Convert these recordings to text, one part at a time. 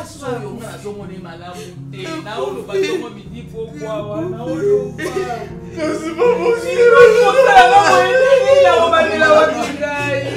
soyo ngana zongo ni malamu te na olo bazongo midi pourquoi wana olo ba c'est pas possible la mobile wa kingai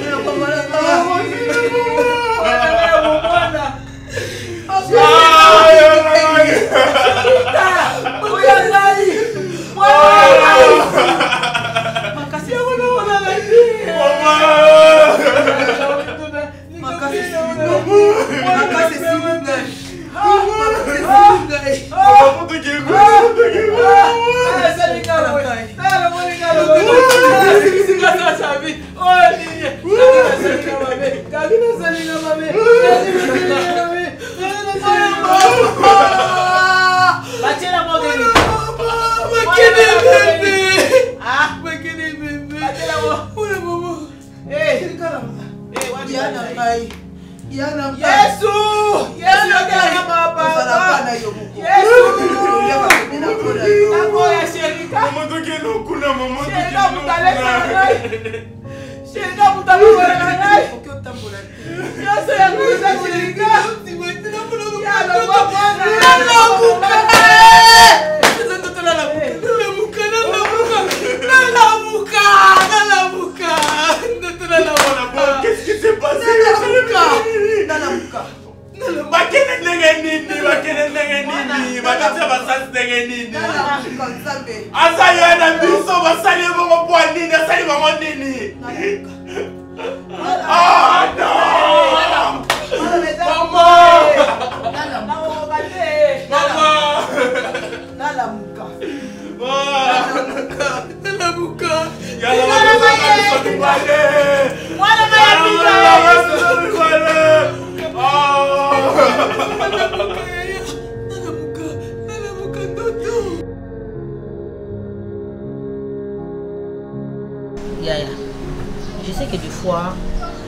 Je sais que des fois,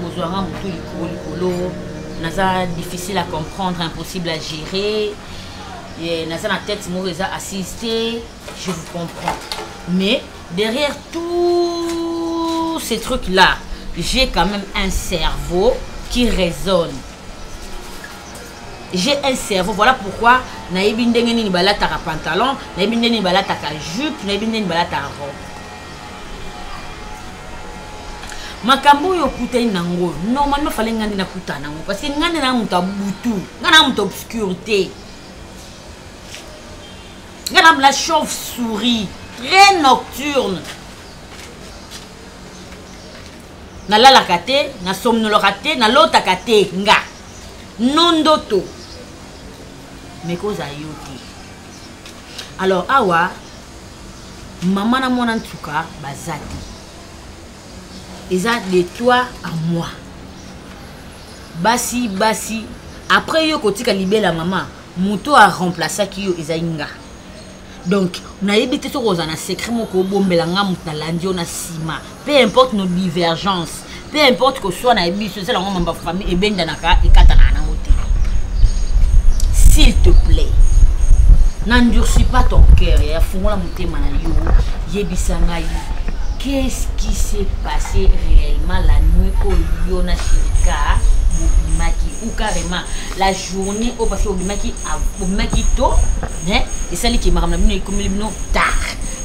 nous aurons beaucoup de naza difficile à comprendre, impossible à gérer. Et naza la tête mauvaise à assister, je vous comprends. Mais derrière tous ces trucs-là, j'ai quand même un cerveau qui résonne. J'ai un cerveau, voilà pourquoi naïbi ndenge ni balata ka pantalon, naïbi ndenge ni balata ka jupe, naïbi ndenge ni balata ka robe. Makambo yo kutai nango, normalement fallait ngandi na kuta nango parce que ngandi na muta butu, ngana muta obscurité. Ngana la chauve-souris, très nocturne. Na la kate, na somnolokate, na lota kate nga. Nondoto. Mais cause ayoki. Alors awa maman na mona ntuka bazati. Eza de toi à moi. Basi basi après yo kotika libela maman, muto a remplacé ki yo eza inga. Donc on a évité ce rose na secret moko bombela nga mutalandi on a sima. Peu importe nos divergences, peu importe que soit na ebiso c'est la ngomba famille et benda naka ikatana na ngote. S'il te plaît, n'endurcis pas ton cœur. Ya fungola mutema na yo, yebisanga yo. Qu'est-ce qui s'est passé réellement la nuit au Yona Shirika Bobimaki ou carrément la journée au parce que Bobimaki a Bobimaki tôt, hein? Et ça qui m'a ramené comme le nom tard.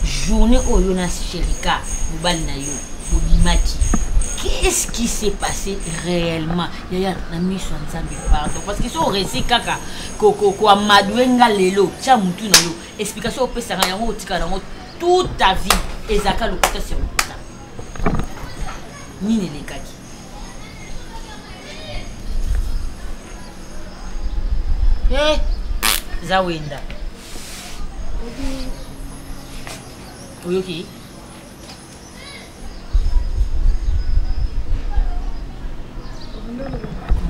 Journée au Yona Shirika Bobalinayo Bobimaki. Qu'est-ce qui s'est passé réellement? Yaya na mission nzambe pardon parce que so récit kaka ko amadwenga lelo cha mutu na yo explication opesa yango otika nango toute ta vie ezaka lokuta sur lokuta nini lekaki zawenda oyoki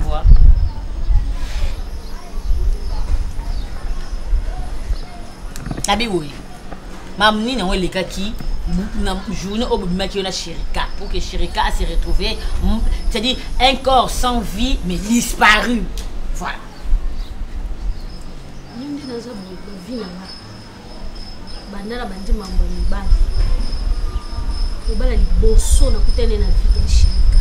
voilà tabi oui mam ni na wele kaki na journée au Bobimaki on a Shirika pour que Shirika se retrouve, c'est-à-dire un corps sans vie mais disparu. Voilà. Nindi naza vie na nga. Bandala bandi mambo ni bana. Obala liboso na kutene na vie ya Shirika.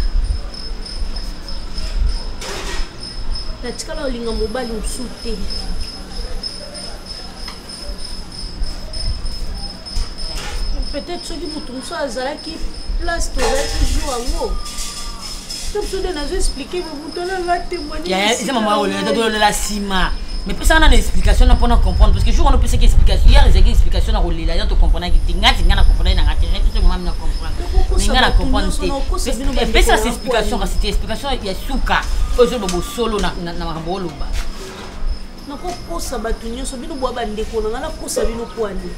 natikala olinga mobali mosusu te peut-être soki moto mosusu azalaki place tozalaki jour yango tomosude nazo explike moto nanga témoigneeza mama olelatotolela nsima mais mpe sanga na explication na mpona comprendre parce que jour wana opesaki explication hier ezalaki explication na kolela ya tocomprendaki te ngati nga na comprendre nanga te ngati mami na comprendre mais nga na comprendre te epesaka explication kasi te explication ya suka oyo ezoloba bosolo na makambo oloba nakokosa bato nyonso bino bwa bandeko nanga nakosa bino kwani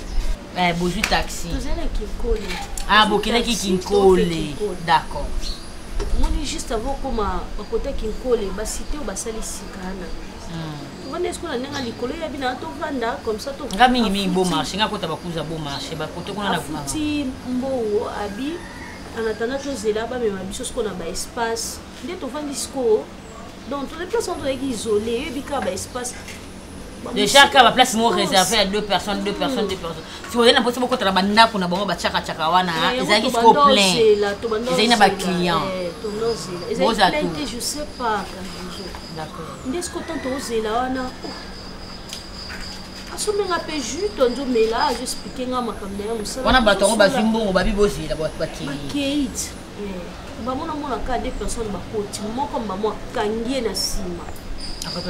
bozwi taxi tozalaki ekole bokendaki kinkole d'accord moni juste avant koma bakota kinkole basite oyo basali sikana tovanda esikola ndenge likolo ya bina tovanda comme ça nga mingi beau marché nga kota bakuza beau marché bakote kuna na afuti mbongo abi en attendant tozela bamema biso siko na baespace nde tovandi siko donc tozali place wana tozalaki isolé oyebika baespace déjà ka place mo réservé à deux personnes. Si vous avez n'importe quoi contre la bande pour na bango ba chaka wana, ils ont jusqu'au plein. Ils ont ba client. Je sais pas. D'accord. Ndest ko tanto ozela wana. Asomenga pe jus tonzo mela, je expliquer nga makambo ya musala. Wana bato ba zimbo ba bibozela ba kit. Ba mona ka deux personnes ba koti moko mama kangie na sima.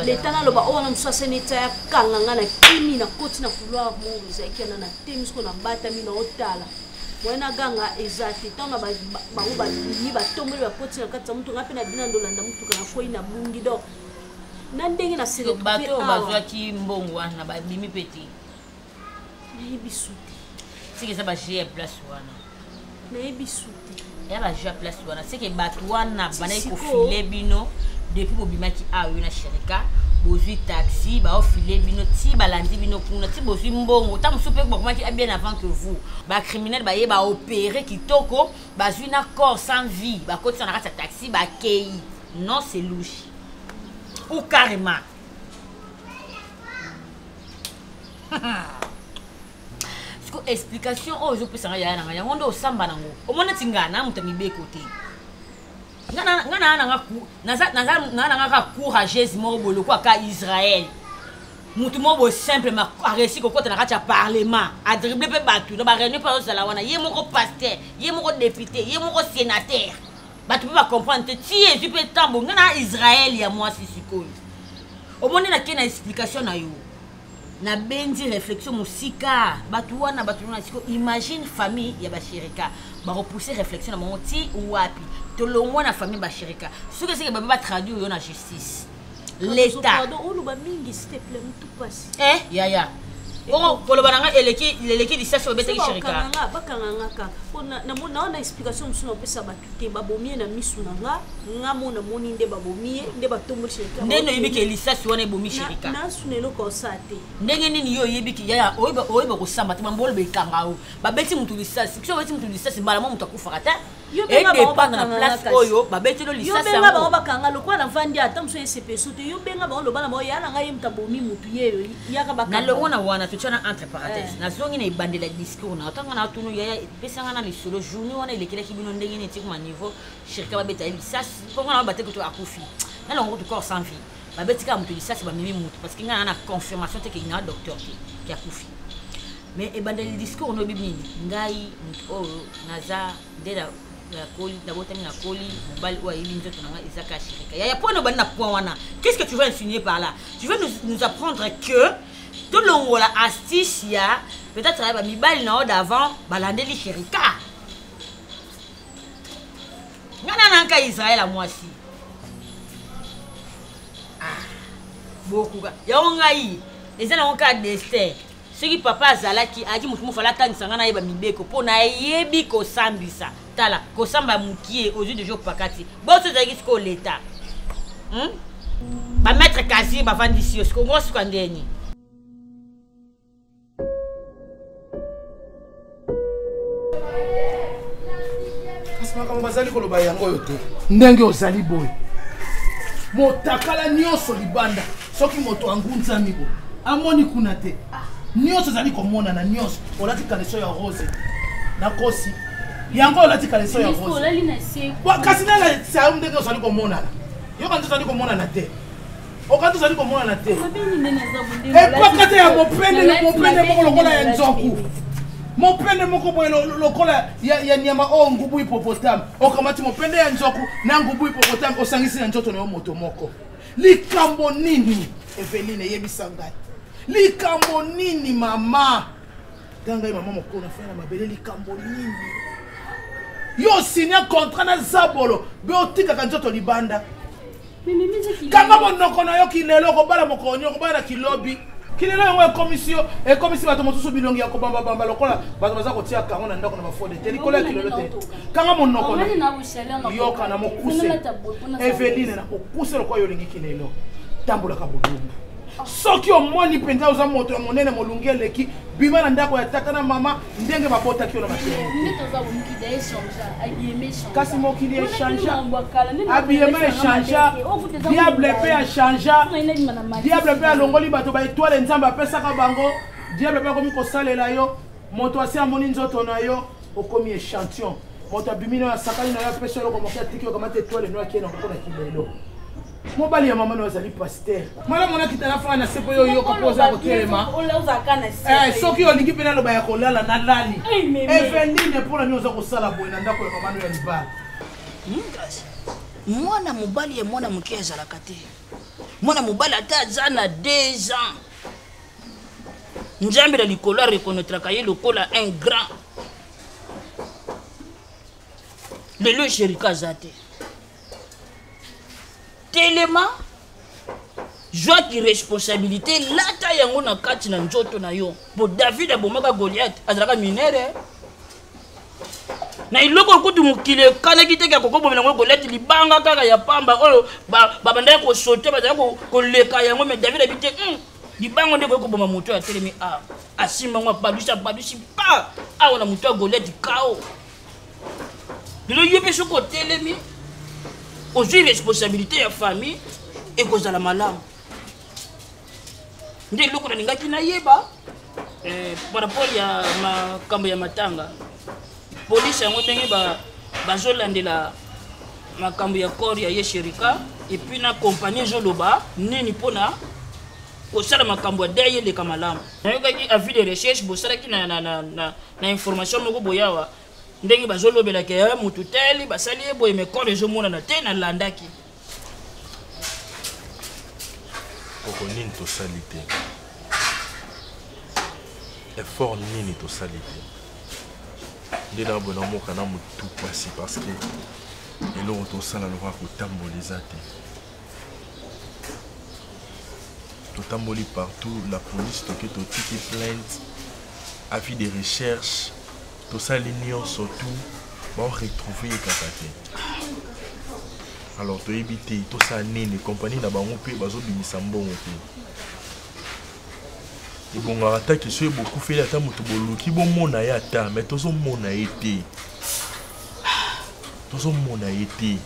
L'état là le bas on a soit sanitaire kanganga na kimi na koti na couloir mo ezaki na temis ko na bata mi na otala mwana ganga ezati tanga ba ni ba tombe ba koti na kati mutu ngapi na bina ndolanda mutu kana foi na bungi do na ndenge na sere bato bazwaki mbongo na ba bimi peti na bisuti c'est que ça va gérer place wana na bisuti ya ba gérer place wana c'est que bato wana bana ko filer bino depuis bobimaki ayo na sherika bozwi taxi ba ofile bino ti balandi bino kuna ti bozwi mbongo ta musupe bokomaki bien avant que vous ba criminel ba ye ba opérer kitoko bazwi na corps sans vie ba kotisa na kati taxi ba kei non c'est louche ou carrément siko explication o zo pesa ya na yango ndo osamba nango omona tingana mutami be côté nga courageuse moko boloko aka Israël mutu moko simple ma réussi kokota na kati ya parlement a dribbler pe batu na ba réunion pa ozala wana ye moko pasteur ye moko député ye moko sénateur batu pe ba comprendre te ti ezu pe tambo nga na Israël ya moi sikoyo omoni na kena explication na yo na benzi réflexion musika batu wana siko imagine famille ya bashirika ba repousser réflexion na mongo ti wapi to longwa na famille bashirika ce que c'est que ba traduire yo na justice l'état pardon on ba mingi s'il te plaît tout passe ya on koloba nanga eleki disasi obetaki shirika bakanga ka na explication musu na pesa batute babomie na misu nanga mona moni nde babomie nde batomboli shirika ndeno yebiki lisasi wana ebomi shirika na sunelo ko sate ndenge nini yo yebiki ya oyiba kosamba te mbolo bekanga o babeti mutu lisasi kiso babeti mutu lisasi mbala mo mutu akufaka te et dépend na place oyo babeti lo lisasi yo benga ba bakanga lokwa na vandi ata musu SPC te yo benga ba lobana mo ya nanga yemta bomi mutu yeyo yaka bakanga na longona wana tuchana entre parenthèses na zongi na ibandela discours na tanga na tunu ya pesanga na lisolo journée wana ilekela kibino ndenge neti kuma niveau shirika babeta lisasi ponga na babate kuto akufi na longo to corps sans vie babeti ka mutu lisasi ba mimi mutu parce que nga na confirmation te que ina docteur qui akufi mais ibandela discours no bibini ngai oyo naza dela la coli la botami na coli mobile ou ayebi nzoto nanga ezaka shirika ya point no bana point wana qu'est-ce que tu veux insinuer par là tu veux nous apprendre que tout le la astuce ya peut-être ba mibali na o d'avant balandeli shirika ngana nanka Israël à moi si beaucoup ya ngai ezana on ka destin ce qui papa azalaki aji mutu mufala tanisanga na yeba mibeko po na yebi ko sambisa tala ko samba mukie aux yeux de jour pakati boso zaki ko l'état ba maître kasi ba vandisi ko ngosu kandeni bazali koloba yango yo te ndenge ozali boy motakala nyonso libanda soki moto angunzami bo amoni kuna te nyonso zali komona na nyonso olati kaleso ya rose na kosi yango olati kaleso ya rose kasi nala sa ndenge ozali komona yo kanzo ozali komona na te okati ozali komona te epakate ya mopende moko lokola ya nzoku mopende moko boye lokola ya nyama oyo ngubu hipopotame okamati mopende ya nzoku na ngubu hipopotame osangisi na nzoto na yo moto moko likambo nini Eveline yebisa ngai likambo nini mama ganga mama moko na fana mabele likambo nini yo signé contrat na zabolo be otika nzoto libanda kanga monoko na yo kilelo kobala mokonyo kobala kilobi kilelo yango commission bato mosusu bilongi ya kobamba bamba lokola bato baza kotia kango na ndako na bafode te likolo ya kilelo te kanga monoko na yo kana mokuse Eveline na kokuse lokola yo lingi kilelo tambola ka bolungu soki omoni penza oza moto ya monene molungi eleki bima na ndako ya tata na mama ndenge babotaki yo na matene kasi mokili echangea abiyema echangea diable mpe achangea diable mpe alongoli bato baetoile nzambe apesaka bango diable mpe akomi kosalela yo moto asi amoni nzoto na yo okomi échantillon moto abimi na yo asakali na yo apesa eloko moke atiki okamata etoile no akei na kokona kilelo mobali ya mama no azali pasteur mala mona kitana fanga na sepo yo yoka poza kotelema soki olingi pena loba ya kolala na lali Eveline mpona nyoza kosala boye na ndako ya mama no ya libala mwana mobali ya mwana moke azalaka te mwana mobali ata aza na 2 ans nzambe na likolo arekonotraka ye lokola un grand lelo sherika aza te tellement joie qui responsabilité lata yango na kati na nzoto na yo bo David abomaka Goliath azalaka minere na iloko kutu mukile kana kiteka kokobomela ngo Goliath libanga kaka ya pamba oyo babanda ko sauter bazala ko leka yango mais David abite libango ndeko ko boma moto ya telemi asima ngwa balushi pa aona moto ya Goliath kao dilo yebe soko telemi ozwi responsabilité ya famille ekozala malamu nde eloko nalingaki nayeba par rapport ya makambo ya matanga polisi yango ndenge bazolandela makambo ya corps ya ye sherika epuis na compagnie ezoloba nini mpona kosala makambo ya deye eleka malamu nayokaki avis de recherche bosalaki na information moko boyawa ndenge bazolobelaka ya motu teli basali ye boye me corps ezomonana te nalandaki oko nini tosali te effort nini tosali te nde na bona moka na motu pasi parce que eloko tosala lokola kotamboleza te totamboli partout la police toke totiki plainte avis de recherche tosali nyonso tout baoretrouve ye kaka te alors toyebi te tosala nini compagnie na bango mpe bazobimisa mbongo te ebongaka ataki so ebokufeli ata moto boluki bomona ye ata mais tozomona ye te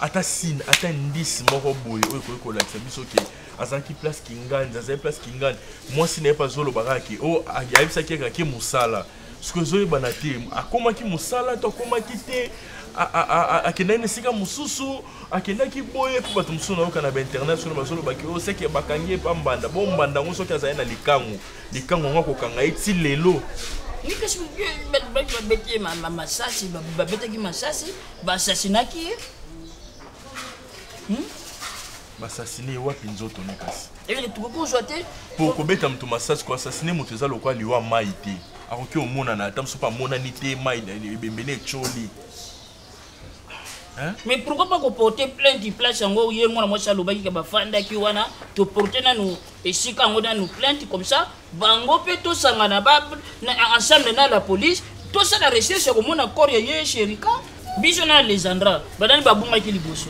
ata sine ata ndisi moko boye oyo koki kolakisa biso ke azalaki place kingani mwasi na ye mpe azoloba kaka o ayebisaki ye kaka mosala soki ezoyebana te akomaki mosala to akomaki te akendaki na esika mosusu akendaki boye mpo bato mosusu nayoka na bainternet soki bazolobaki o seke bakangi ye mpa mbanda bombanda yango soki azali na likango yango akokanga ye ti lelo nikasi babeti masasi babetaki masasi baasasinaki ye basasine wapi nzoto nikasi tukokozwa te po kobeta moto masasi koasasine moto eza lokwa liwa mai te akoki omonana ata mosusu mpe amonani te mai ebembene ecoli mais pourquoi pas porter plainte place yango ye mwana mwasi alobaki ke bafandaki wana toporte nanu esika yango nanu plainte comme ça bango mpe tosangana ensemble na la police tosala recherche ya komona corps ya ye sherika biso na Alexandra badani babungaki liboso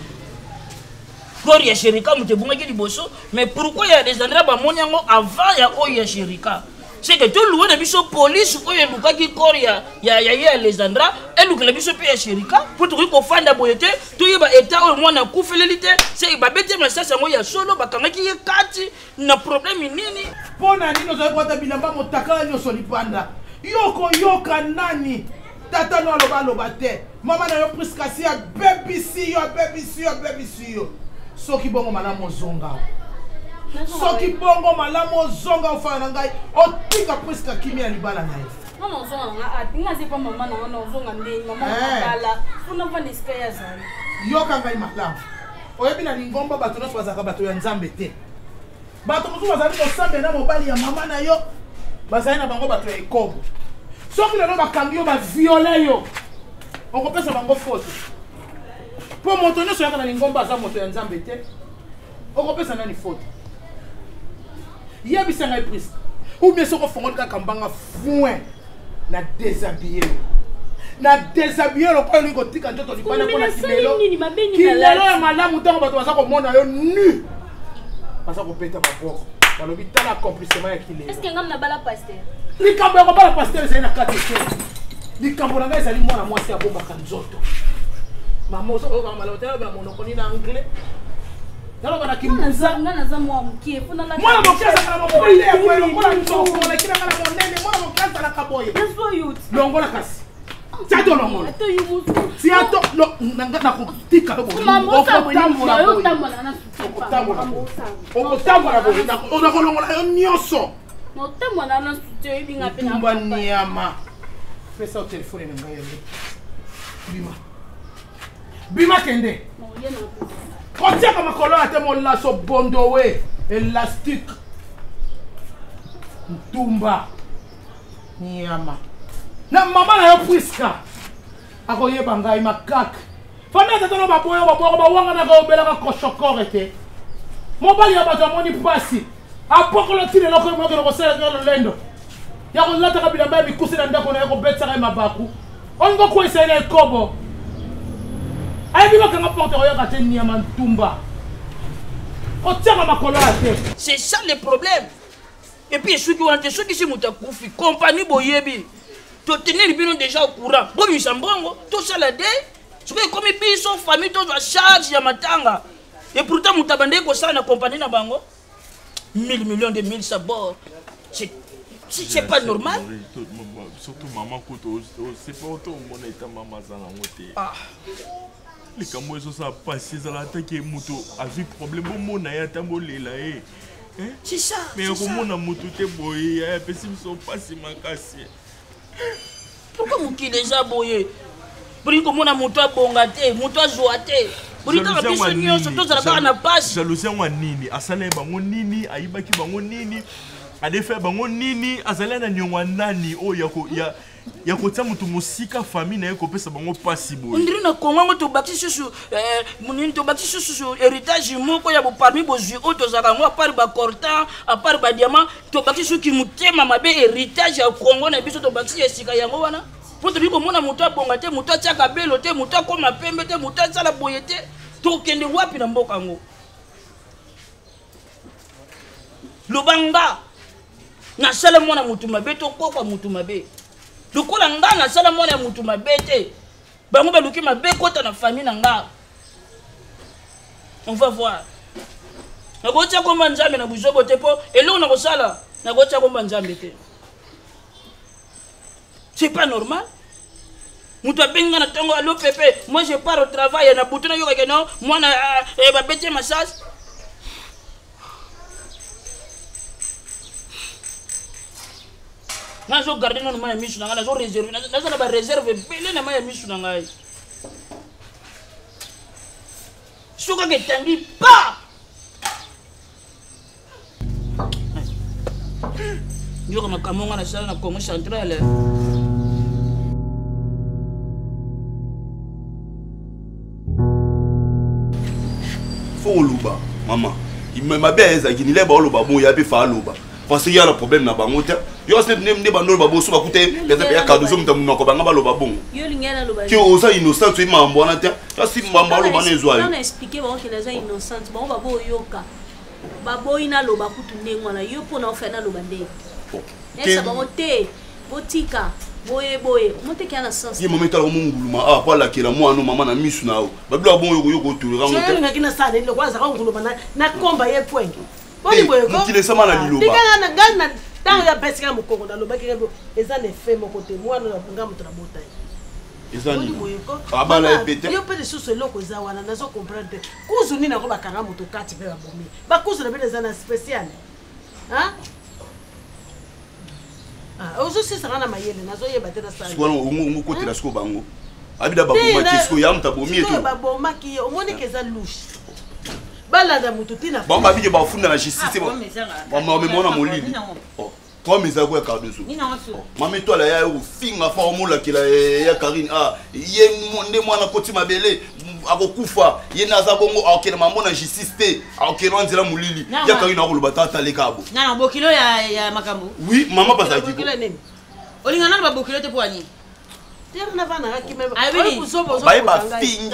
corps ya sherika moto ebungaki liboso mais pourquoi ya Alexandra bamoni yango avant ya oyo ya sherika c'est que tout le monde biso police oyo elukaki corps ya Alexandra elukela biso pe ya sherika po tokoki kofanda boye te toyeba eta oyo mwana akufeleli te c'est babeti masasi yango ya solo bakangaki ye kati na problème nini mpona nini ozali kwata bilamba motakala nyonso libanda yokoyoka nani tata no aloba te mama na yo priskasi abebisi yo soki bongo malamu ozonga soki bongo malamu ozonga ofana na ngai otika presque kimia ya libala na ye non ozonga nga atinga zepa mama na wana ozonga ndeni mama kala funa vanda esika ya zali yoka ngai malamu oyebi na lingomba bato nyonso bazalaka bato ya nzambe te bato mosusu bazali kosambe na mobali ya mama na yo bazali na bango bato ya ekobo soki lelo bakangi yo baviole yo okopesa bango foto mpo moto nyonso yaka na lingomba aza moto ya nzambe te okopesa nani foto yebisa ngai priske ou bien soko fongoli kaka mbanga foin na déshabiller lokola olingi kotika nzoto libanda mpona kilelo ya malamu ntango bato baza komona yo nu baza kopeta maboko balobi tala accomplissement ya kilelo likambo ya kobala paster ezali na kati te likambo na ngai ezali mwana mwasi abombaka nzoto mama osokoyoka malotela monoko nini na anglais naloba na kimbuza mwana moke azalaka na mobole ya boye lokola nzoko molekilanga na monene mwana moke azalaka boye longola kasi tiato longola tiato nakotika okotambola boye nakolongola yo nyonso tumba niama pesa o telefone na ngai yango bima kende kotiaka makolo ate molaso bondowe elastique ntumba nyama na mama na yo priska akoyeba ngai makaka fanda tata no baboyo bawanga na kaobelaka koshokore te mobali ya bato amoni mpasi apokolo tine eloko emokelo kosalaka lolendo ya kolataka bilamba ya mikusi na ndako na ye kobetsaka ye mabaku olingo kwesa ye na ekobo c'est ça le problème. Et puis ceux qui sont moutakufi compagnie boyebi to tenir bien déjà au courant bon ils s'embongo tout ça la dé ce que comme ils sont famille tout à charge ya matanga et pourtant mutabande ko ça na compagnie na bango 1000 millions de 1000 sabords c'est pas normal. Surtout maman koto c'est pas autant mon état maman za na ngote les camois ça passé ça la attaquer moto a vu problème bon na ya tambolela c'est ça mais comment na moto te boye ya pesi sont passé makasi pourquoi muki déjà boye pour comment na moto abongate moto azoate pour ka biso nyonso to za ka na passe jalousie wa nini asala bango nini ayibaki bango nini adefa bango nini azala na nyongwa nani o ya kotia mutu musika famille na ye kopesa bango pasi boye ndiri na kongo to baki susu munini to baki susu héritage moko ya bo parmi bozwi o to zaka ngo apart ba cortan apart ba diamant to baki susu ki mutema mabe héritage ya kongo na biso to baki esika yango wana po to biko mona mutu abonga te mutu atiaka belo te mutu akoma pembe te mutu asala boye te to kende wapi na mboka ngo lobanga na sala mwana mutu mabe to kokwa mutu mabe lukola nga na sala mwana mutu mabe te bango baluki mabe kota na famille na nga on va voir na kotia komba nzambe na buzobo te po eloko na kosala na kotia komba nzambe te c'est pas normal mutu abenga na tango alo pepe moi je pars au travail na butu na yoka ke non mwana babete massage nazo garder non maya misu nanga nazo réserve nazo na ba réserve belé na maya misu nanga ai suka ke tangi pa yo kama kamonga na sala na Congo Central faut luba maman il m'a bien ezaki ni leba luba bon ya pe fa luba parce qu'il y a un problème na bango te yo se ne bando ba bo so ba kute les ya ka dozo mutamu ko banga ba loba bon yo lingela loba ki o sa innocent tu mambo na te ta si mambo loba na ezwa on a expliqué ba que les gens innocents ba bo yoka ba boina loba kutu ndengwana yo pona ofena loba nde esa ba mote botika boye mote ki ana sens ye momento la munguluma ah pa la ki la moi no mama na misu na o ba bla bon yo ko tulira mote je nga kina sa de le kwaza ka nguluma na komba ye point boni boye ko mukile sama na liloba dikana na gana tango ya pesika mukoko na loba kenge eza ne fe moko te mwana na ngam to na botai abala pété yo pe lisusu eloko eza wana nazo comprendre kuzu nini ako bakanga moto kati mpe babomi bakuzu na bene eza na spécial ozosisanga na mayele nazoyeba te na ongokotela siko bango abida babomaki siko ya moto abomi eto babomaki ye omoni ke eza lushe balanda moto tina bango babidi bafunda na justice bamemona molili toi mes ago ya Cardozo mama toi la ya ofinga fa omolakela ya Karine ye nde mwana koti mabele akokufa ye naza bongo akena mambo na justice te akena nzela molili ya Karine akoloba tata lekabo na bokilo ya makambo oui mama pasaki bokilo nini olingana na bokilo te poani bafingi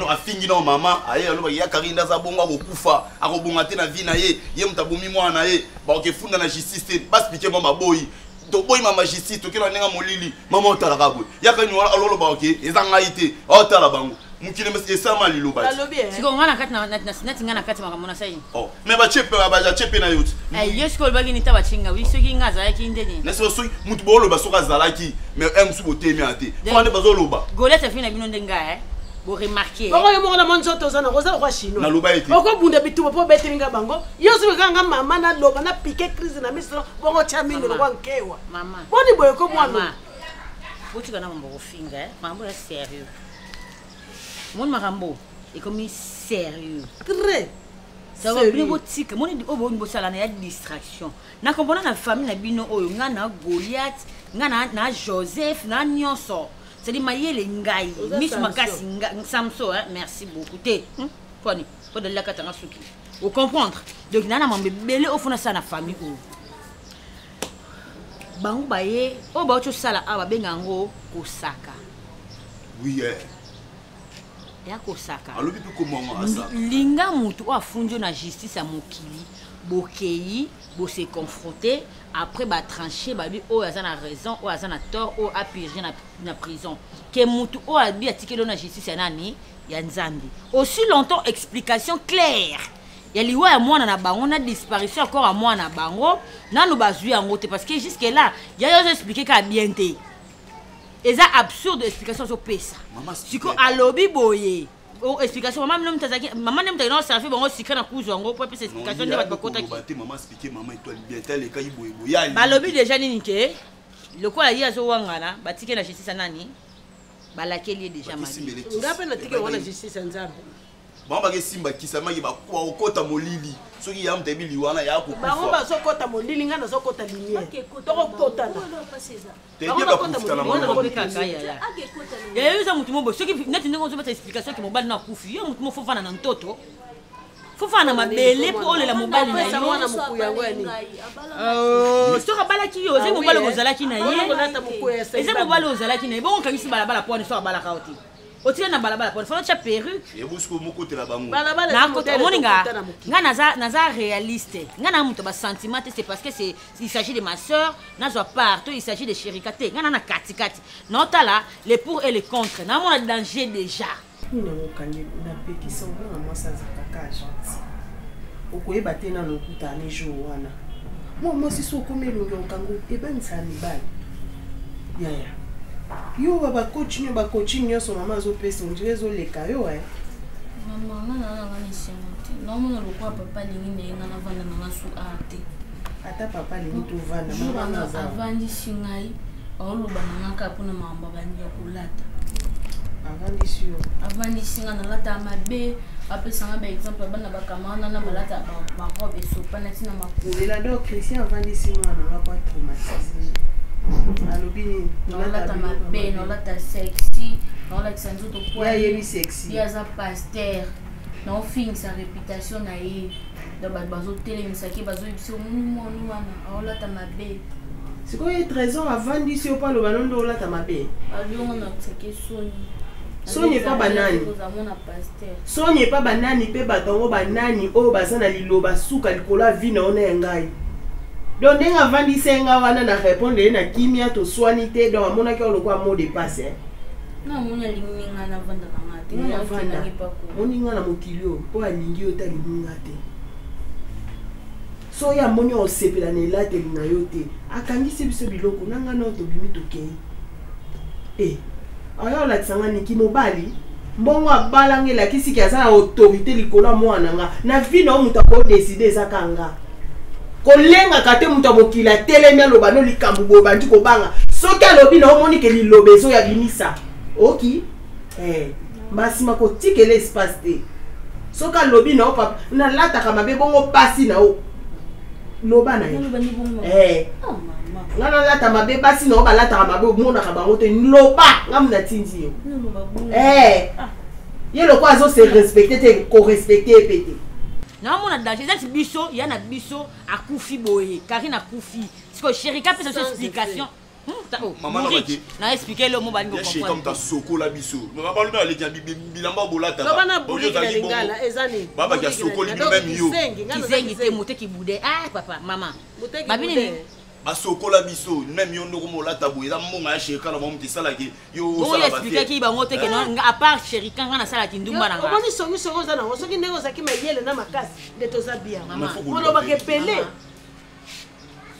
afingi na mama aye aloba ya Karine naza bongo akokufa akobonga te na vie na ye ye mutabomi mwana ye bakefunda na justice te basipike mama boyi toboyi mama justice tokela nenga molili mama otalaka boye ya Karine aloloba oke eza ngai te otala bango mukile mesi esama liloba siko ngana kati nati ngana kati makambo na sai me bachepe na yote yesko olobaki nita bachinga wisoki nga azalaki ndeni nesi soki mutu booloba soki azalaki me musu botemi ate fande bazoloba golete afini na bino nde nga boremarke okoyo moko na moni soto ozana kozala kwa chinois naloba ete okobunda bituba mpo betelinga bango yo soki kanga mama naloba na pike crise na misilo bongo tia mino lokwa nkewa boni boye ko mwana botika na mambo kofinga mambo ya sérieux mon marambo est comme sérieux très ça va bien botika mon di obo bo sala na ya distraction na kompona na famille na bino oyo nga na Goliath nga na Joseph na nyonso c'est dit mayele ngai miss makasi Samso merci beaucoup te poni po de la katanga suki vous comprendre donc nana mambe belé au fond na sa na famille o bangu baye o ba ocho sala aba bengango kosaka oui ya kosaka alobi pe komongo asa linga mutu o afunjo na justice ya mokili bokeyi bo se confronter après ba trancher ba bi o azana raison o azana tort o a purger na prison que mutu o abi atikelo na justice ya nani ya nzambi aussi longtemps explication claire ya liwa ya mwana na bango na disparition encore à mwana na bango nanu bazui yango te parce que jusque là ya yo expliquer ka bien te eza absurde explication so pesa siko alobi boye o explication maman nem tazaki maman nem tazaki ça fait bon secret na kuzo ngo pour pesa explication ne ba bakota ki maman expliquer maman étoile liberté le kai boye boye balobi déjà nini ke lokola yi azo wangana batike na justice nani balakeli déjà mali ngape na tike wana justice nzambe bamba ke simba kisama ye bakwa okota molili soki ya mtebi liwana ya kukufa bango bazokota molili nga nazokota lumière tokokotana tete bakufika na mwana ya yuza mutu mobo soki neti ndenge ozobeta explication ke mobali na kufi yo mutu mofofana na ntoto fofana mabele po olela mobali na yo mwana muku yango yani soki abalaki yo eze mobali ozalaki na ye eze mobali ozalaki na ye bongo okangisi balabala pone soki abalaka oti otika na balabala pone fona tia perruque yebusko mokotela bango moninga nga naza réaliste nga na mutu basentiment te c'est parce que il s'agit de ma soeur nazwa part to il s'agit de Chérika te nga na katikati naotala les pour et les contre namona danger déjà ninaokanye napekisa obona mwasi azaka ka gentil okoyeba te na lokuta ne jour wana mwasi so okomi elongi okango ebanisa mibali yaya yo bakochi nyonso mama azopesa ondire ezoleka yo mama nga na nisimu te naomona lokwa papa alingi ndenge nga navanda nanga su arte ata papa alingi tovanda mama avandisi ngai aoloba nanga kaka mpona makambo abandi ya kolata avandisi nga nalata mabe apesanga baexemple bana bakamana na balata barobe esopana ntina makolela donc Christian avandisi mwana nga kwa traumatise alobi nolata mabe nolata sexy nolakisa nzoto poyebi sexy ye aza paster naofingisa réputation na ye do bato bazotelemisaki bazoyebisa omoni mwani wana aolata mabe sikoyo ye trésor avandisi yo mpo aloba nondo olata mabe aliongo nakisaki soni soni epa banani soni epa banani mpe bato yango banani oyo baza na liloba suka likolo ya vi na ona ya ngai donc ndenge avandisi nga wana na répondre ye na kimia toswani te donc amonaki olokwa mot de passe moninga na mokili oyo mpo alingi yo te alingi nga te so oyo amoni osepela na elateli na yo te akangisi biso biloko na nga nao tobimi tokei aya olakisanga niki mobali mbongo abalange elakisi ki aza na autorité likolo ya mwana nga na vi na o moto akodeside ezaka nga kolengaka te moto ya mokili atelemi aloba no likambo boye bandi kobanga soki alobi na omoni ke liloba ezoyabimisa oki mbasima kotikela espace te soki alobi na o papa nalataka mabe bongo pasi na o loba na ye nga nalata mabe basi na o balataka mabe omonaka bango te loba nga muna tindi yo ye lokwa azo se respecte te korespecte epe te naomona danger eza ti biso ya na biso akufi boye Karine akufi siko Sherika mpe so explication na expliquer le mot balingo comprendre comme ta sokola biso mais ba loba le jambi bilamba bolata baba ya sokoli même yo kizengi te mote ki bude papa maman babini basokola biso même yo ndoko molata boye eza mbonga ya Sherika na momu tisala ki yo sala ba expliquer ki bango te ke non à part Sherika nga na sala ki ndumba na nga oboni songi songo za na soki ndeko za ki mayele na makasi de toza bien maman mono ba ke pele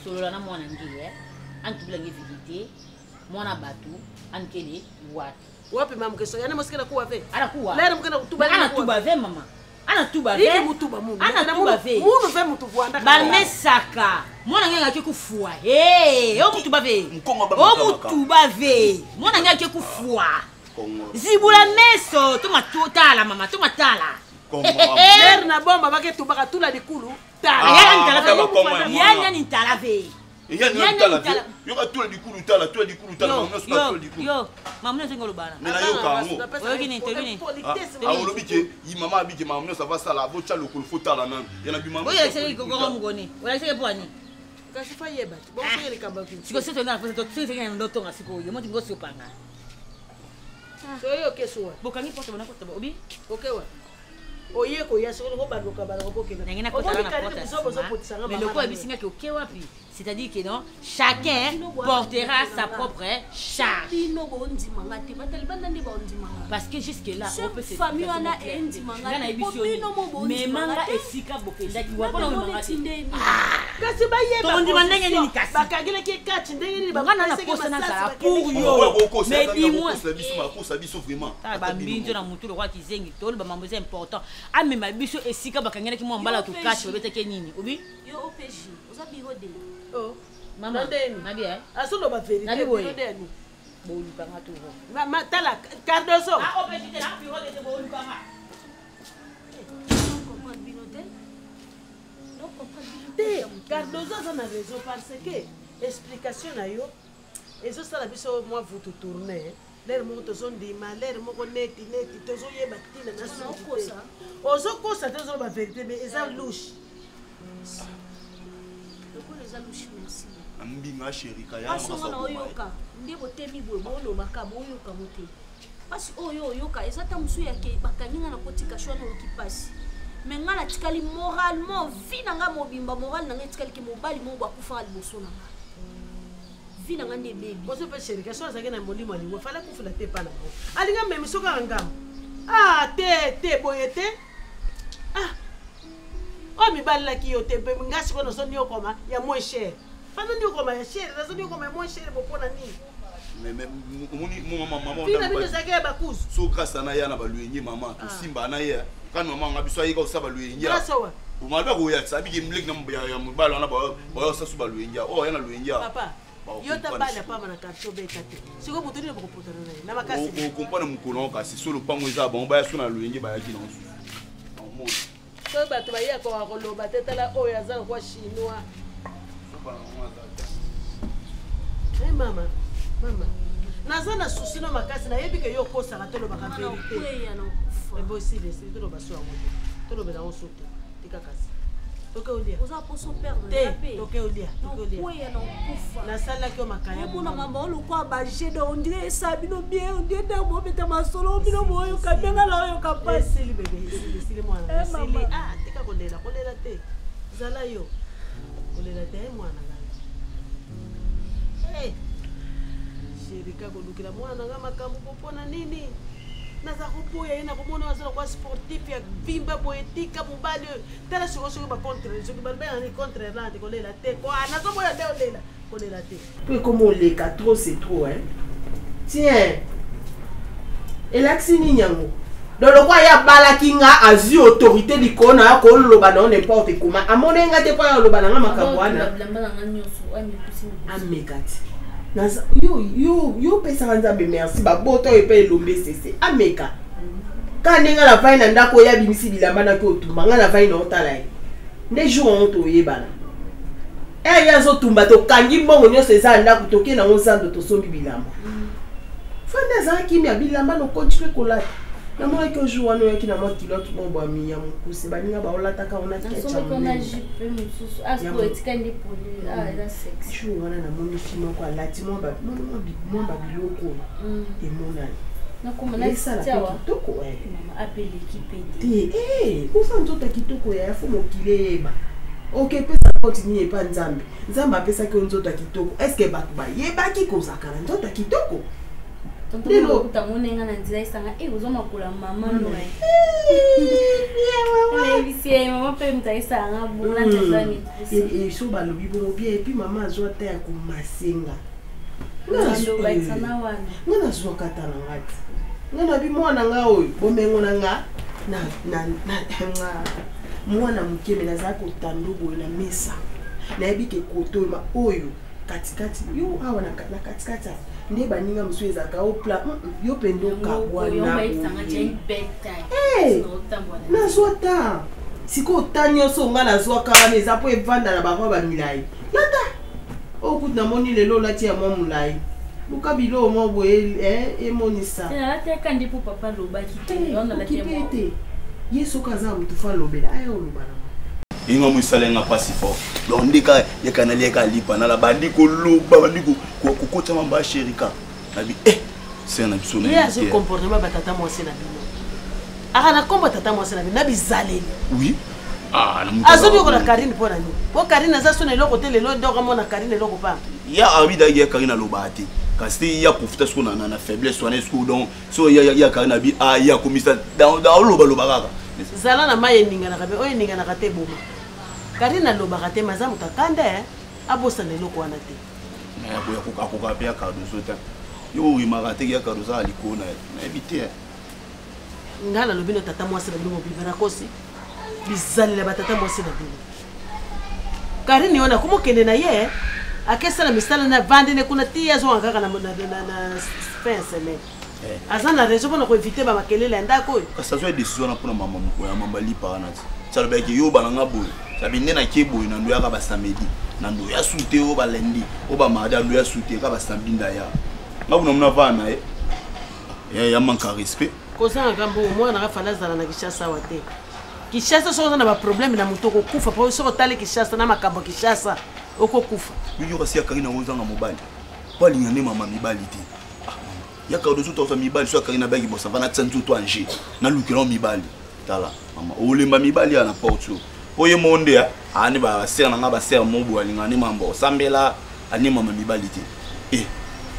solo na mwana ngi antu blangi visiter mwana batu ankele wapi mama keso yana mosikela kuwa ve ala kuwa lero mkena kutuba ana tuba ve mama ana tuba ve iki mutuba mundu ana tuba ve mundu ve mutu vuanda ba mesaka mwana ngenga ke kufua o mutuba ve o mutuba ve mwana ngenga ke kufua zibula meso to matala mama to matala lero na bomba bake tubaka tula dikulu tala yana ni tala ve yo ka tula dikulu tala yo mamuno zengo lobana mais na yo ka ngo olobi ke yi mama abike mamuno ça va ça la vocha le kul fotala nan yana bi mamuno oya seki ko ngoni oya seki poani kasi fa yeba bon seki kambaki siko seto na poso to seki na ndo tonga siko yo moti ngosi opanga so yo keso bokangi porte bona ko obi okewa oye ko ya solo ko badoka bala ko pokena ngena ko tala na porte mais le quoi bisinga ke oke wapi c'est-à-dire que non chacun portera sa propre charge parce que jusque là on peut se famille wana endi manga mais manga esika bokenda ki wapona manga kasi ba yeba to ndi mandenge ni kasi bakagile ke kati ndenge ni bangana na posa na sala pour yo mais dis-moi ça biso vraiment ba mbinzo na mutu lo kwa kizengi to ba mambo c'est important amema biso esika bakangela ki mo mbala to kachi babeteke nini obi yo OPJ oza birode oh mama na bien asolo ba vérité na biboye ndeni bo lukanga to ma tala cardoso OPJ te na birode te bo lukanga te cardoso za na raison parce que explication na yo ezo sala biso moi vous tout tourner lere moko tozondima lere moko neti tozoyeba tina na sokosa ozokosa te ozoba vérité mais eza louche ambinga Sherika ya asomona oyoka nde botemi boye bolobaka boyoka mote pasi oyo oyoka eza ta mosu yake bakanginga na kotika shwa na oki pasi me nga natikali moralement vi na nga mobimba moral na nga etikali ke mobali moko bakufaka liboso na nga vi na nga nde bebi ozo mpe Sherika so azalaki na molimo alingo fala kufula te pa na ngo alinga memi sokaka ngambo te boye te o mibalelaki yo te mpe nga sikoyo nazo niokoma ya moins cher fana niokoma ya cher nazo niokoma ya moins cher bopona nini fina bino ezalaki ya bakusu so grâce na ya na baluenye mama tosimba na ye kani mama nga biso ayika osala baluenye omaloba koyatisa abiki mleki ya mobali wana bayosasu baluenye oyo ya na luenye papa yo tabali apama na karto beta te siko moto nini bakopotana na ye na makasi okompane mokolo kasi so lopango eza bango bayaso na luenye bayaki na osusu so bato bayaka koloba te tala oyo aza lokwa chinois mama naza na susi no makasi nayebi ke yo okosaka tolobaka verité ebosile toloba so yango tolobela yango so te tika kasi toke olia te toke olia nasalaki yo makaya omonaka baolokwa bagede ondire esa bino bien ondire nde mobeta masolo bino boyoka bengala oyoka pasili bebe esili mwana esili tika kolela te zala yo kolela te mwana ngai Sherika kolukila mwana nga makambo popona nini naza koboya ye na komona azala kwa sportif ya vimba poetika mobali tala soki bacontre soki balobengaka ni contre irlande kolela te nazoboya te olela kolela te po ekoma oleka trop c'est trop hein tiens Elaxi ni nyango. Donc le quoi ya bala kinga azu autorité di kona ya ko lo ba dans n'importe comment. Amone ngate kwa lo ba na makabwana. Amekati. Naza yo pesa nzambe merci ba boto epe lombe cc. Ameka. Kanenga la faina ndako ya bimisi bilamba na ko tumba nga la faina otala. Nde jour on to yebana. Ya zo tumba to kangi mbongo nyose za ndako toke na onzando to sombi bilamba. Fanda za kimi ya bilamba no continue kolata. Na moi que jour on yo kina moi kilote bon ba mi ya mukusi baninga ba olata ka ona ketchup. So ko na jipe mususu asko etikandi poli la sex. Jour wana na moni film ko alati mo ba biloko. Et mona. Na kuma na tiawa toko mama appelle l'équipe de ufa nzota kitoko ya fo mokileba. OK pesa continue pa nzambe. Nzambe apesa ki nzota kitoko. Est-ce que ba yeba ki kozakana nzota kitoko? Lelo utamonenga na nzira isanga uzoma kula mama no bisi mama pe mtaisanga buna tazani so balobi bo bien et puis mama azwa ta ya kumasenga ndo baitsana wana ngana zwa katana ngati ngana bi mwana nga oyo bomengo na nga na mwana mukeme na zako tandugo na mesa na ebike koto ma oyo katikati yo awa na katikati nde baninga msweza ka opla yo pendo ka wana na sota siko tanyo so ngana zwa ka na zapo evanda na bako ba milai lata okuti na moni lelo lati ya mwa mulai luka bilo mo boye emonisa ate kandi po papa lobaki te ona lati ya mo yeso kaza mtu fa lobela ayo lobana inga musalenga pasi fo donc ndika ya kanali ka lipa na la bandiko loba bandiko kokota mamba sherika nabi c'est un absolu ya ce comportement batata mo sena bino akana komba tata mo sena bino bizaleli oui na mutu azobi ko na Karine pona ni ko Karine za sona loko tele lo ndo kama na Karine loko pa ya abida ya Karine lobati kasi ya profita ce qu'on a na faiblesse on est donc so ya Karine bi ya komisa dans loba kaka zala na maye ninga na kabe oyo ninga na kate boma Karina loba kate mazamu kakanda abosa ne loko wana te na ya koka pe ya kaduso ta yo rimaka te ya kaduso alikona na eviter ngala lobino tata mwasi na bino bibara kosi bizalela batata mwasi na bino Karine yona kumokende na ye akesa na misala na vande ne kuna tia zo ngaka na fence ne azana rezo bona ko éviter ba makelele ndako ça soit décision na pona mama mko ya mama lipa na ça le bec yo balanga boy ça binde na kebo na ndo ya ba samedi na ndo ya sute o ba lendi o ba mada ndo ya sute ka ba sambinda ya ngabuna mna vana ya manka respect ko sanga kambo mwana ka fala zala na Kishasa wate Kishasa so na ba problème na mutoko kufa pa so tale Kishasa na makambo Kishasa oko kufa yo kasi ya Karina ozanga mobali pa lingane mama mibali te ya ka dozo to mibali so Karina bagi bosa vana tsantu to anje na lukelo mibali tala mama olemba mibali ana porto oye monde ani ba ser na ba ser mobu alingane mambo sambela ani mama mibali te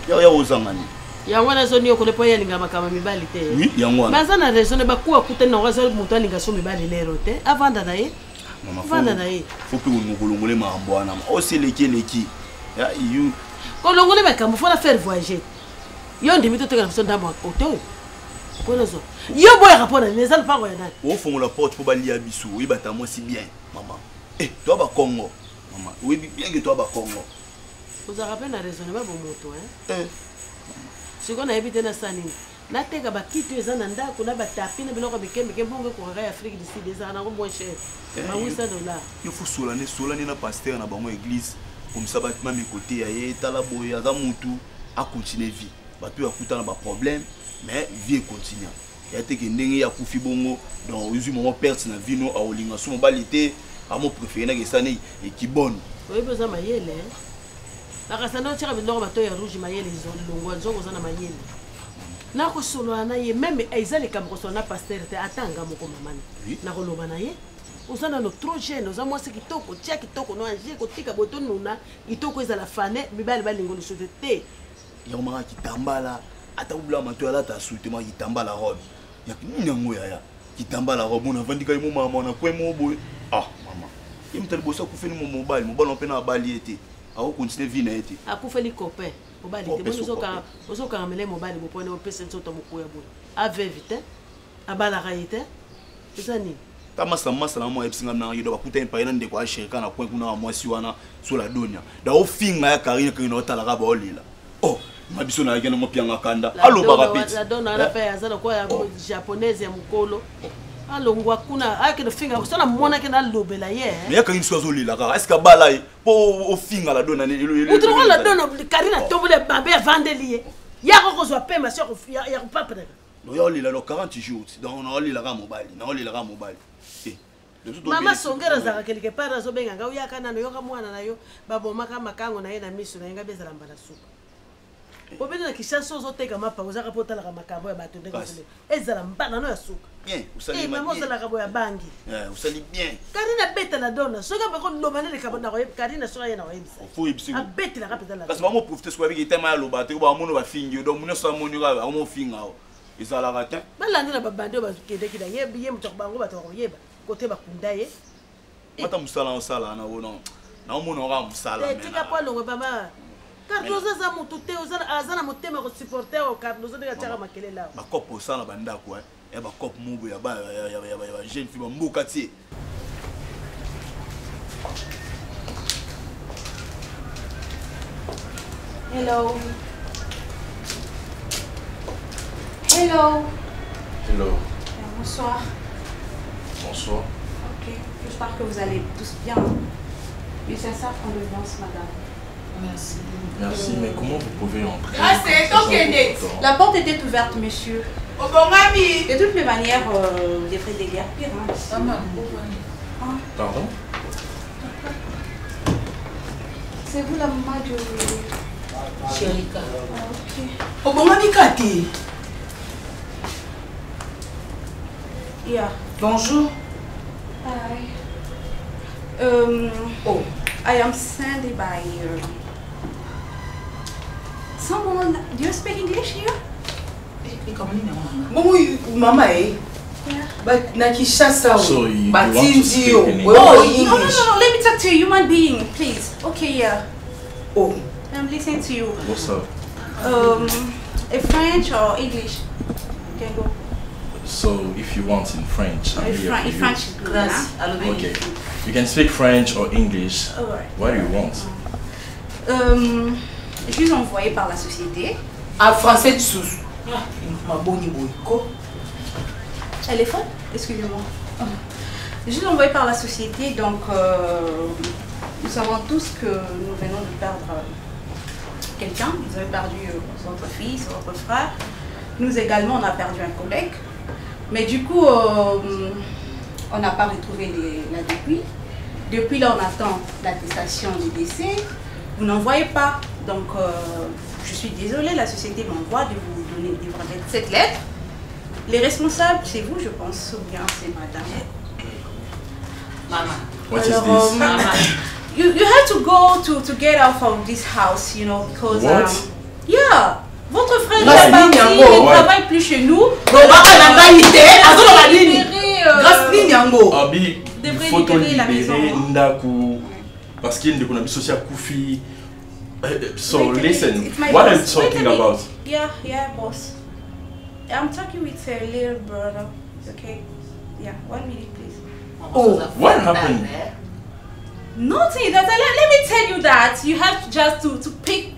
ya ozanga ni ya wana zoni yo kolepo ya linga makama mibali te oui ya wana mazana raison ne bakuwa kutena wazo mutu alinga so mibali lero te avanda na ye mama vanda na ye faut que nous kolongole mambo ana aussi leki ya you kolongole makambo faut la faire voyager yo ndimito te kana so ndamo oto kono so yo boya rapona nezal pa ko yana au fond la porte pour balia biso oui bata moi si bien maman toi ba Congo maman oui bien que toi ba Congo vous avez rappelé la raisonnement bon moto ce qu'on a évité na sani na teka ba kitu ezana ndako na ba tapina biloko bikembe bongo ko ga Afrique du Sud ezana ko moins cher ba $800 il faut solane na pasteur na bango église comme ça ba mami côté ya tala boya za mutu a continuer vie ba tu akuta na ba problème mais vie continue ya te ke ndenge ya kufi bongo donc uzu moment perte na vie no a olinga so mobilité a mo préféré na kesane et qui bonne oui besoin mayele la kasano tira biloko bato ya rouge mayele longo zongo zana mayele na ko solo na ye même ezali kam ko solo na pasteur te atanga moko mamani na ko loba na ye usana no trop jeune oza mwasi kitoko tia kitoko no anje ko tika boto nuna kitoko ezala fane mibali balingo lusote te ya mama kitambala ata ubla mato ala ta suite ma kitambala robe ya nini ngo ya kitambala robe on avandi kai mo mama na kwe mo boy mama imtali bosa ku fini mo mobile on pe na bali ete a continuer vie na ete akufeli copain mobali te ozokaramele mobali bopone opesa nzoto mokoya boye ave vite abalaka ye te eza nini ta masala mo ebisinga na yido bakuta empire na ndeko ashirika na point kuna mwasi wana sur la donia da ofinga ya karine kino talaka ba olila oh mabiso na yena mopianga kanda allo barapiti la dona na pe azana kwa ya japonaise ya mukolo alongwa kuna ake no finga ko sona mona ke na lobela ye mais yakanga biso azolila ka est-ce que bala ye po ofinga la dona ni utro la dona karina tombole bambe vandelier ya ko zo pemba sur ya ko papa no yo lila no 40 jours donc on olila ka mobali na olila ka mobali mama songera zaka quelque part azobenga nga uyaka nano yoka mwana nayo babomaka makango na ye na miso na yenga bezala mbala suka obena kishaso zoteka mapa uzaka potala ka makambo ya bato ndenge zile ezala mbala no ya suka bien usali bien mama zala ka boya bangi usali bien karina beta la dona soka bako lobana le kabona ko karina soka yena wa yebisa fo yebisa abeti la kapeta la parce que mama profiter so avec tema ya lobate ko ba mono ba fingi donc mono so moni ka ba mo finga o ezala ka te balandi na babande ba kende kida ye mutoko bango bato ko yeba côté bakunda ye mata musala osala na wono na mono ka musala mena tika pa longo baba Cardozo za mutute azana mutema ko supporter o Cardozo de gataka makele la ba kopo osala banda ko ya ba kopo mubu ya ba jeune fille mbuka ti Hello. Hello. Hello. Bonsoir. Bonsoir. Ok, j'espère que vous allez tous bien. Mes sincères condoléances, madame. Merci. Merci, mais comment vous pouvez entrer? Ah, c'est ok. La porte était ouverte, monsieur. Oh, bon, mamie. De toutes les manières, les frais de guerre pire. Pardon? C'est vous la maman de... Chérika. Ok. Oh, bon, mamie, Kati. Yeah. Bonjour. Hi. I am sent by someone. Do you speak English here? Mama, eh? Yeah. But Nakishasa, so you but want to speak in English? No. Let me talk to a human being, please. Okay, yeah. Oh. I'm listening to you. What's up? A French or English? You can go. So if you want in French, I'm here for you. French is good. Huh? Okay. You can speak French or English. Alright. What do you want? Je suis envoyée par la société. En français, tu sous. Ma bonne boyko. Elle est folle? Excusez-moi. Je suis envoyée par la société, donc nous savons tous que nous venons de perdre quelqu'un. Vous avez perdu votre fils, votre frère. Nous également, on a perdu un collègue. Mais du coup, on n'a pas retrouvé la dépouille. Depuis là, on attend l'attestation du décès. Vous n'en voyez pas. Donc, je suis désolée, la société m'envoie de vous donner cette lettre. Les responsables, c'est vous, je pense, ou bien c'est madame. Mama. What is this? Mama. You have to go to get out of this house, you know, because What? Yeah. Votre frère il Grâce est parti, Nyango. il ne travaille plus chez nous. Abi, il faut te libérer Ndaku parce qu'il y a des social Koufi. So listen, what are you talking about? Yeah, boss. I'm talking with a little brother. Okay. Yeah, 1 minute, please. Oh, what happened? Nothing. Let me tell you that you have just to pick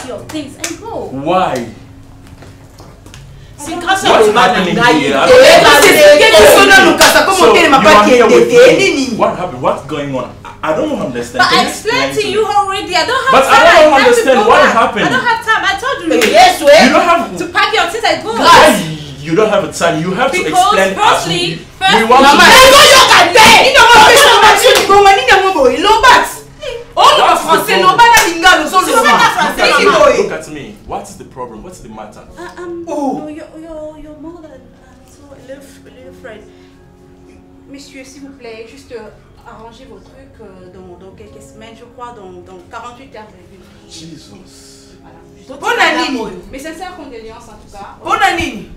your things and go. Why? C'est grâce à What's happening here? What happened? What's going on? I don't understand. But I explained to you already. I don't have but time. I don't understand what happened. I don't have time. I told you. Yes, You don't have to pack your things and go. You don't have a time. You have to Because explain. firstly, We want to. Look at me. What is the problem? What's the matter? No, your mother, little friend. Monsieur, s'il vous plaît, juste arrangez vos trucs dans quelques semaines, je crois, dans 48 heures. Jesus. Voilà. Bonne année. Mes sincères condoléances en tout cas. Bonne année.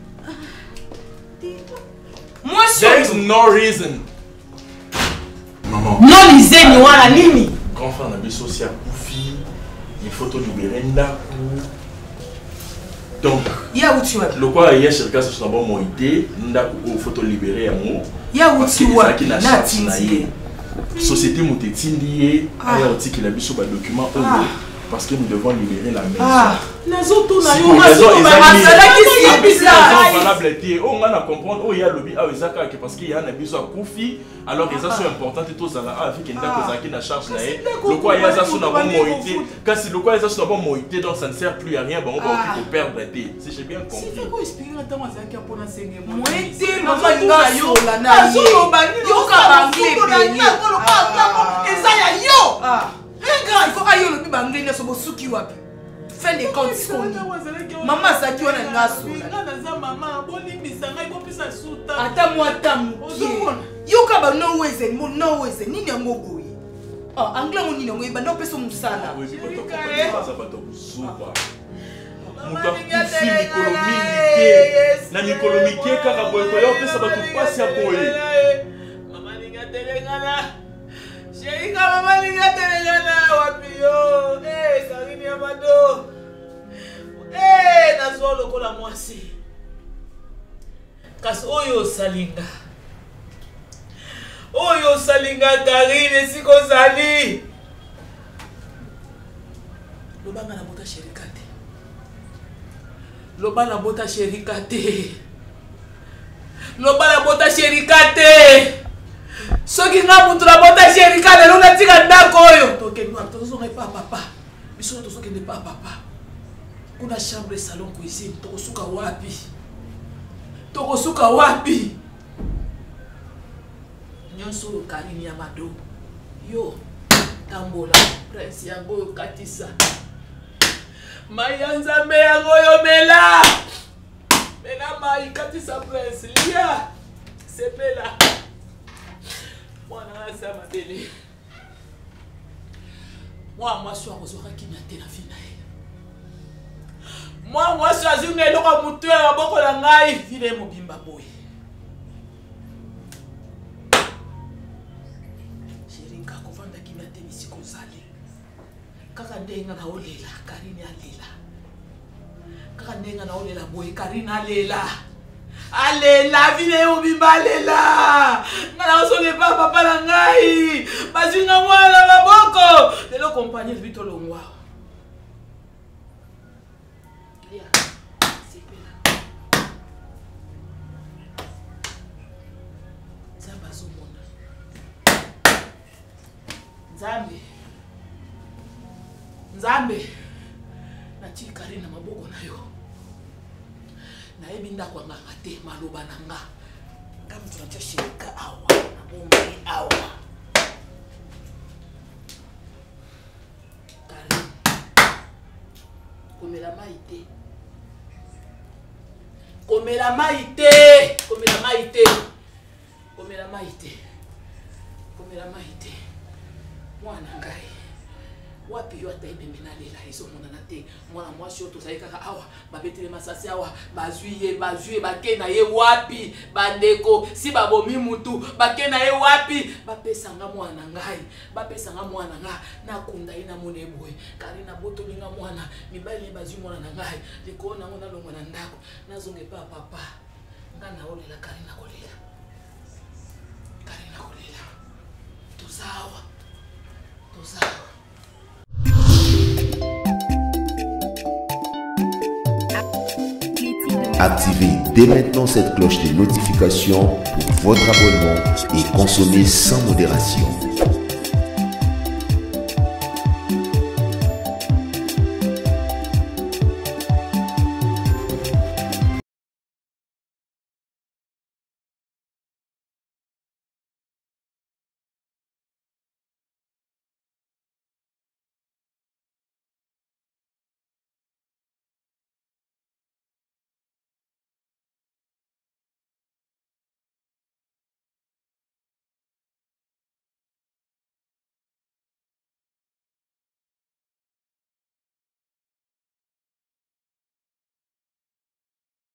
Moi, There is no reason. Maman. Non, lisez, ni wala nini. Grand frère n'a pas social Koufi. il faut te libérer Ndaku. Donc, il y a où tu le quoi il y a chez le cas sur la bonne idée, Ndaku il faut te libérer à moi. Il y a où tu vois qui n'a changé. Société Moutetindi a dit qu'il a mis sur le document parce que nous devons libérer la maison. Nazoto na si yo raison valable te on va comprendre oh il y a lobby ezaka parce qu'il y a un besoin kufi alors les actions importantes tous à la avec ndako zaki na charge na le quoi il y a ça sur la bonne moïté quand si le quoi il y a sur la bonne moïté donc ça ne sert plus à rien bon on va occuper perdre té si j'ai bien compris si faut expliquer attends zaki pona senge moïté maman ngayo la na yo ka bangle eza ya yo il faut ayo le bangle na so bosuki wapi fin de compte skoni maman zaki wana ngaso na maman bolimbisa ngai bopisa suta ata moi tamu yo ka ba no ways nini yango boyi anglais mo nini yango ibanda peso musala na mikolo mike kaka boye koyo pesa bato pasi ya boye mama ninga telengana Sheika mama ninga telengana wapi yo karini ya mado nazo lokola mwasi kasi oyo salinga Karine siko zali lobanga na bota sherikate loba na bota sherikate soki nga mutu na bota sherikate lelo natika ndako oyo tozonga pa papa biso tozokende pa papa kuna chambre salon cuisine tokosuka wapi nyonso Karine ya mado yo tambola prince yango yo katisa maya nzambe yango yo mela mai katisa prince lia sepela mwana asa mabele mwasi wakozwaka kimia te na vi na ye mwasi azinga eloko mutu ya maboko na ngai vile mobimba boye sheringa kovanda kimia te bisiko ozali kaka ndenga na olela Karine alela kaka ndenga na olela boye Karine alela vile mobimba alela ngana osonge pa papa na ngai bazinga mwana maboko lelo kompanye vito longwa Nzambe natika Karine na maboko na yo nayebi ndako nganga te maloba na nga kama tunacha shirika awa na bombe awa Karine komela maite mwana ngai wapi yo ataibe mina lela iso mona na te mwana mwasi oto zai kaka awa babetele masasi awa bazui bakena ye wapi bandeko si babomi mutu bakena ye wapi bapesanga mwana ngai bapesanga mwana nga nakunda ina mone boy Karine botolinga mwana mibali bazui mwana na ngai likona ngona longo na ndako nazonge pa papa ngana olela Karine kolela tozawa Activez dès maintenant cette cloche de notification pour votre abonnement et consommez sans modération.